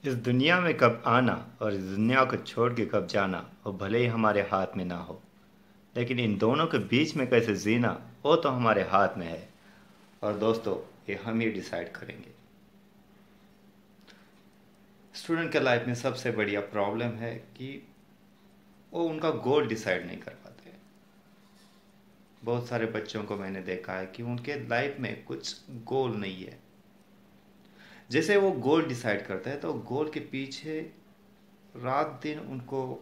इस दुनिया में कब आना और इस दुनिया को छोड़ के कब जाना वो भले ही हमारे हाथ में ना हो, लेकिन इन दोनों के बीच में कैसे जीना वो तो हमारे हाथ में है। और दोस्तों, ये हम ही डिसाइड करेंगे। स्टूडेंट के लाइफ में सबसे बढ़िया प्रॉब्लम है कि वो उनका गोल डिसाइड नहीं कर पाते। बहुत सारे बच्चों को मैंने देखा है कि उनके लाइफ में कुछ गोल नहीं है। जैसे वो गोल डिसाइड करते हैं तो गोल के पीछे रात दिन उनको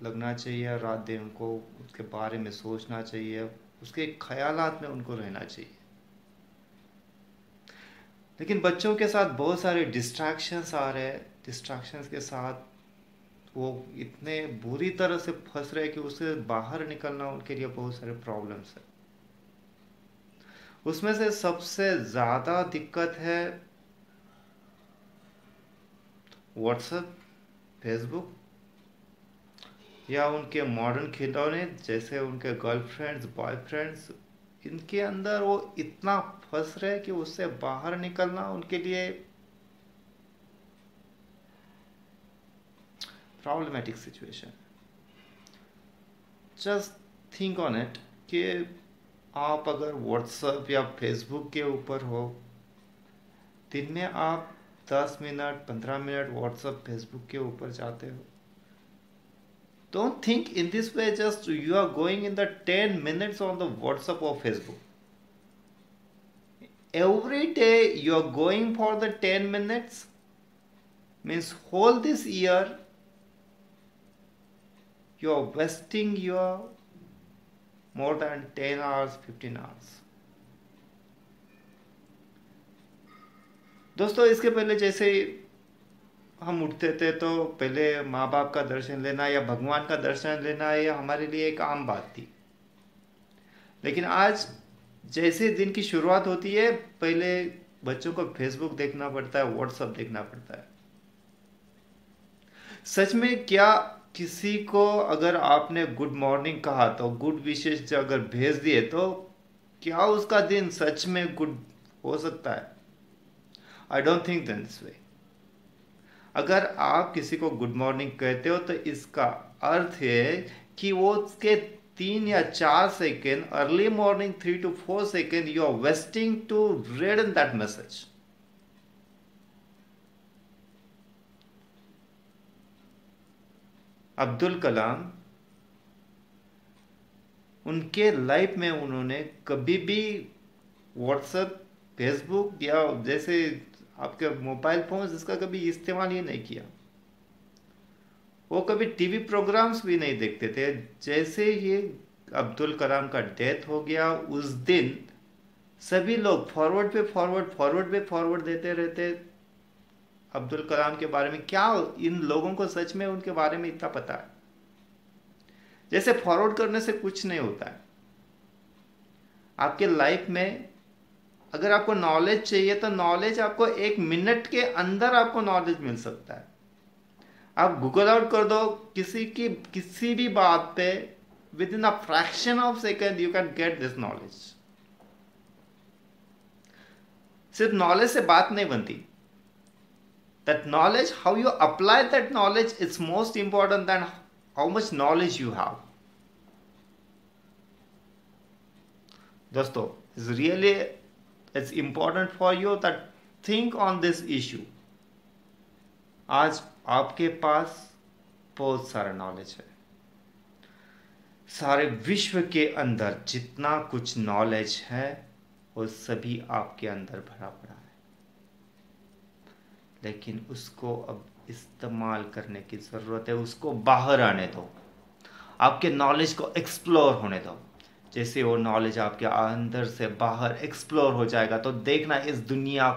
लगना चाहिए, रात दिन उनको उसके बारे में सोचना चाहिए, उसके ख्यालात में उनको रहना चाहिए। लेकिन बच्चों के साथ बहुत सारे डिस्ट्रैक्शंस आ रहे हैं। डिस्ट्रैक्शंस के साथ वो इतने बुरी तरह से फंस रहे हैं कि उससे बाहर निकलना उनके लिए बहुत सारे प्रॉब्लम्स है। उसमें से सबसे ज़्यादा दिक्कत है व्हाट्सएप, फेसबुक या उनके मॉडर्न खिलौने जैसे उनके गर्लफ्रेंड्स, बॉयफ्रेंड्स। इनके अंदर वो इतना फंस रहे कि उससे बाहर निकलना उनके लिए problematic situation. Just think on it कि आप अगर व्हाट्सएप या फेसबुक के ऊपर हो, दिन में आप 10 मिनट 15 मिनट व्हाट्सएप फेसबुक के ऊपर जाते हो। Don't think in this way, just you are going in the 10 minutes on the WhatsApp or Facebook. Every day you are going for the 10 minutes, means whole this year you are wasting your more than 10 hours, 15 hours. दोस्तों, इसके पहले जैसे हम उठते थे तो पहले माँ बाप का दर्शन लेना या भगवान का दर्शन लेना ये हमारे लिए एक आम बात थी। लेकिन आज जैसे दिन की शुरुआत होती है, पहले बच्चों को फेसबुक देखना पड़ता है, व्हाट्सएप देखना पड़ता है। सच में क्या किसी को अगर आपने गुड मॉर्निंग कहा तो गुड विशेष अगर भेज दिए तो क्या उसका दिन सच में गुड हो सकता है? आई डोंट थिंक दिस वे। अगर आप किसी को गुड मॉर्निंग कहते हो तो इसका अर्थ है कि वो उसके 3 या 4 second, early morning 3 to 4 second you are wasting to read in that message. Abdul Kalam, उनके लाइफ में उन्होंने कभी भी व्हाट्सएप, फेसबुक या जैसे आपके मोबाइल फोन इसका कभी इस्तेमाल ही नहीं किया। वो कभी टीवी प्रोग्राम्स भी नहीं देखते थे। जैसे ये अब्दुल कलाम का डेथ हो गया उस दिन सभी लोग फॉरवर्ड पे फॉरवर्ड, फॉरवर्ड पे फॉरवर्ड देते रहते अब्दुल कलाम के बारे में। क्या इन लोगों को सच में उनके बारे में इतना पता है? जैसे फॉरवर्ड करने से कुछ नहीं होता है। आपके लाइफ में अगर आपको नॉलेज चाहिए तो नॉलेज आपको 1 मिनट के अंदर आपको नॉलेज मिल सकता है। आप गूगल आउट कर दो किसी भी बात पे, within a fraction of second you can get this knowledge. सिर्फ नॉलेज से बात नहीं बनती। That knowledge, how you apply that knowledge is most important then how much knowledge you have. दोस्तों, is really it's important for you that think on this issue. आज आपके पास बहुत सारा नॉलेज है। सारे विश्व के अंदर जितना कुछ नॉलेज है वो सभी आपके अंदर भरा पड़ा है। लेकिन उसको अब इस्तेमाल करने की ज़रूरत है। उसको बाहर आने दो, आपके नॉलेज को एक्सप्लोर होने दो। जैसे वो नॉलेज आपके अंदर से बाहर एक्सप्लोर हो जाएगा तो देखना इस दुनिया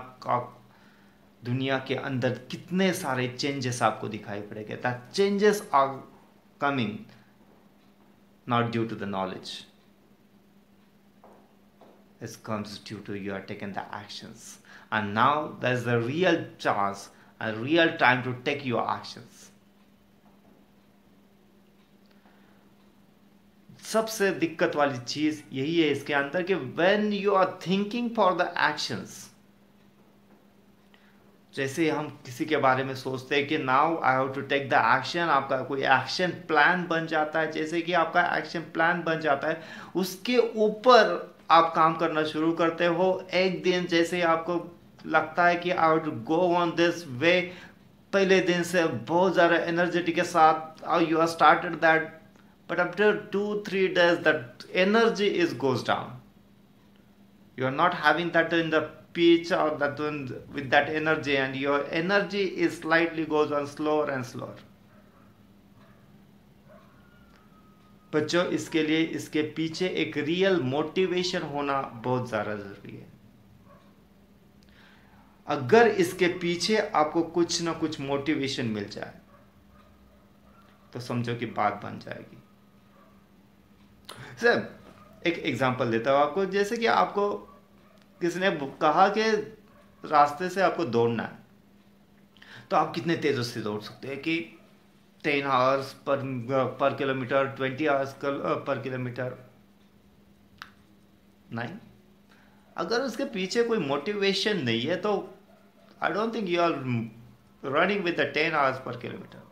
के अंदर कितने सारे चेंजेस आपको दिखाई पड़ेंगे। That changes are coming not due to the knowledge, it comes due to you are taking the actions, and now there's a real chance, a real time to take your actions. सबसे दिक्कत वाली चीज यही है इसके अंदर कि when you are thinking for the actions, जैसे हम किसी के बारे में सोचते हैं कि now I have to take the action, आपका कोई एक्शन प्लान बन जाता है। जैसे कि आपका एक्शन प्लान बन जाता है, उसके ऊपर आप काम करना शुरू करते हो। एक दिन जैसे आपको लगता है कि I have to go on this way, पहले दिन से बहुत ज़्यादा एनर्जेटिक के साथ you are started that, but after 2-3 days that energy is goes down. You are not having that in the pitch or that one with that energy, and your energy is slightly goes on slower and slower. बच्चों, इसके लिए इसके पीछे एक real motivation होना बहुत ज़्यादा ज़रूरी है। अगर इसके पीछे आपको कुछ ना कुछ मोटिवेशन मिल जाए तो समझो कि बात बन जाएगी। सर एक एग्जांपल देता हूँ आपको। जैसे कि आपको किसी ने कहा कि रास्ते से आपको दौड़ना है, तो आप कितने तेज से दौड़ सकते हैं कि 10 hours पर किलोमीटर, 20 hours पर किलोमीटर? नहीं। अगर उसके पीछे कोई मोटिवेशन नहीं है तो I don't think you are running with the 10 hours पर किलोमीटर।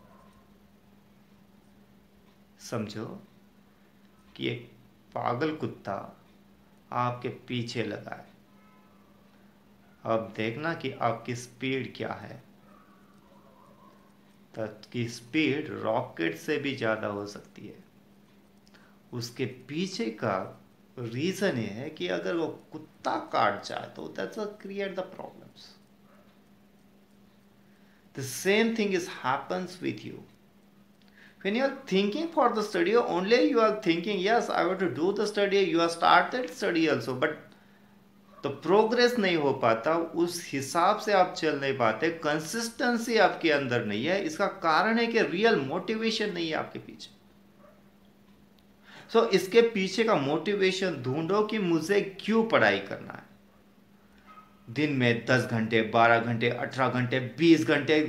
समझो कि एक पागल कुत्ता आपके पीछे लगा है। अब देखना कि आपकी स्पीड क्या है। की स्पीड रॉकेट से भी ज़्यादा हो सकती है। उसके पीछे का रीज़न ये है कि अगर वो कुत्ता काट जाए तो that's create the problems. The same thing is happens with you when you are thinking for the study. Only you are thinking, yes, I want to do the study, you have started study also, but तो progress नहीं हो पाता, उस हिसाब से आप चल नहीं पाते, कंसिस्टेंसी आपके अंदर नहीं है। इसका कारण है कि रियल मोटिवेशन नहीं है आपके पीछे। सो इसके पीछे का मोटिवेशन ढूंढो कि मुझे क्यों पढ़ाई करना है। दिन में 10 घंटे, 12 घंटे, 18 घंटे, 20 घंटे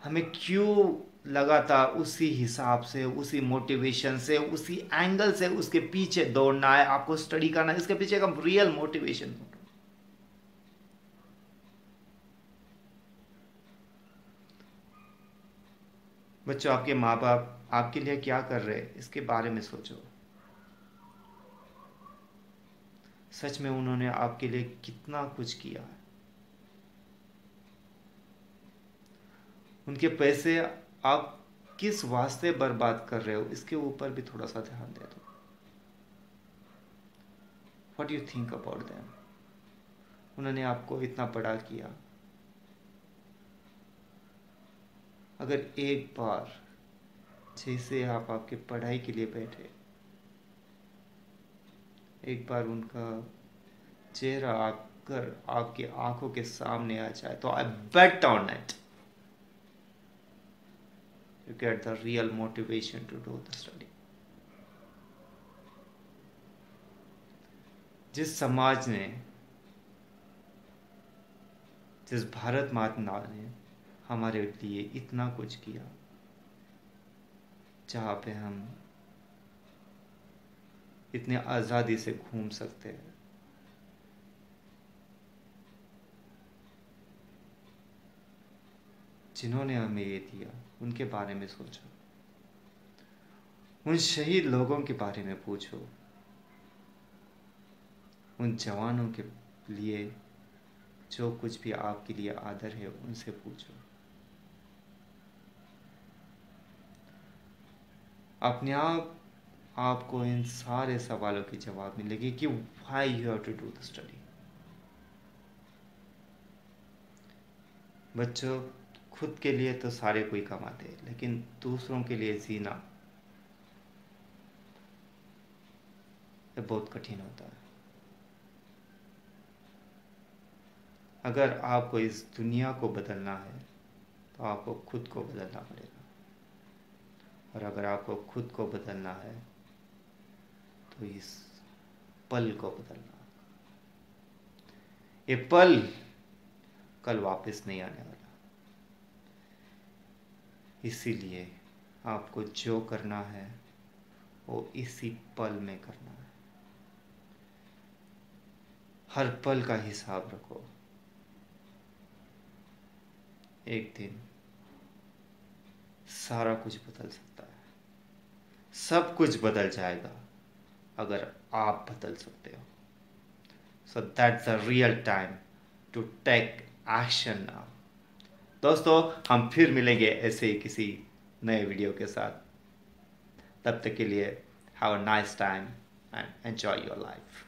हमें क्यों लगातार उसी हिसाब से, उसी मोटिवेशन से, उसी एंगल से उसके पीछे दौड़ना है, आपको स्टडी करना है। इसके पीछे का रियल मोटिवेशन ढूंढो। बच्चों, आपके माँ बाप आपके लिए क्या कर रहे हैं इसके बारे में सोचो। सच में उन्होंने आपके लिए कितना कुछ किया है। उनके पैसे आप किस वास्ते बर्बाद कर रहे हो, इसके ऊपर भी थोड़ा सा ध्यान दे दो। What you think about them? उन्होंने आपको इतना बड़ा किया। अगर एक बार जैसे आप आपके पढ़ाई के लिए बैठे, एक बार उनका चेहरा आकर आपकी आंखों के सामने आ जाए तो I bet on it you get the real motivation to do the study. जिस समाज ने, जिस भारत माता ने हमारे लिए इतना कुछ किया, जहाँ पे हम इतने आज़ादी से घूम सकते हैं, जिन्होंने हमें ये दिया, उनके बारे में सोचो। उन शहीद लोगों के बारे में पूछो। उन जवानों के लिए जो कुछ भी आपके लिए आदर है, उनसे पूछो। अपने आप आपको इन सारे सवालों के जवाब मिलेगी कि why you have to do the study. बच्चों, खुद के लिए तो सारे कोई कमाते हैं, लेकिन दूसरों के लिए जीना ये बहुत कठिन होता है। अगर आपको इस दुनिया को बदलना है तो आपको खुद को बदलना पड़ेगा, और अगर आपको खुद को बदलना है तो इस पल को बदलना। ये पल कल वापस नहीं आने वाला। इसीलिए आपको जो करना है वो इसी पल में करना है। हर पल का हिसाब रखो। एक दिन सारा कुछ बदल सकता है। सब कुछ बदल जाएगा अगर आप बदल सकते हो। So that's the real time to take action now. दोस्तों, हम फिर मिलेंगे ऐसे ही किसी नए वीडियो के साथ। तब तक के लिए have a nice time and enjoy your life.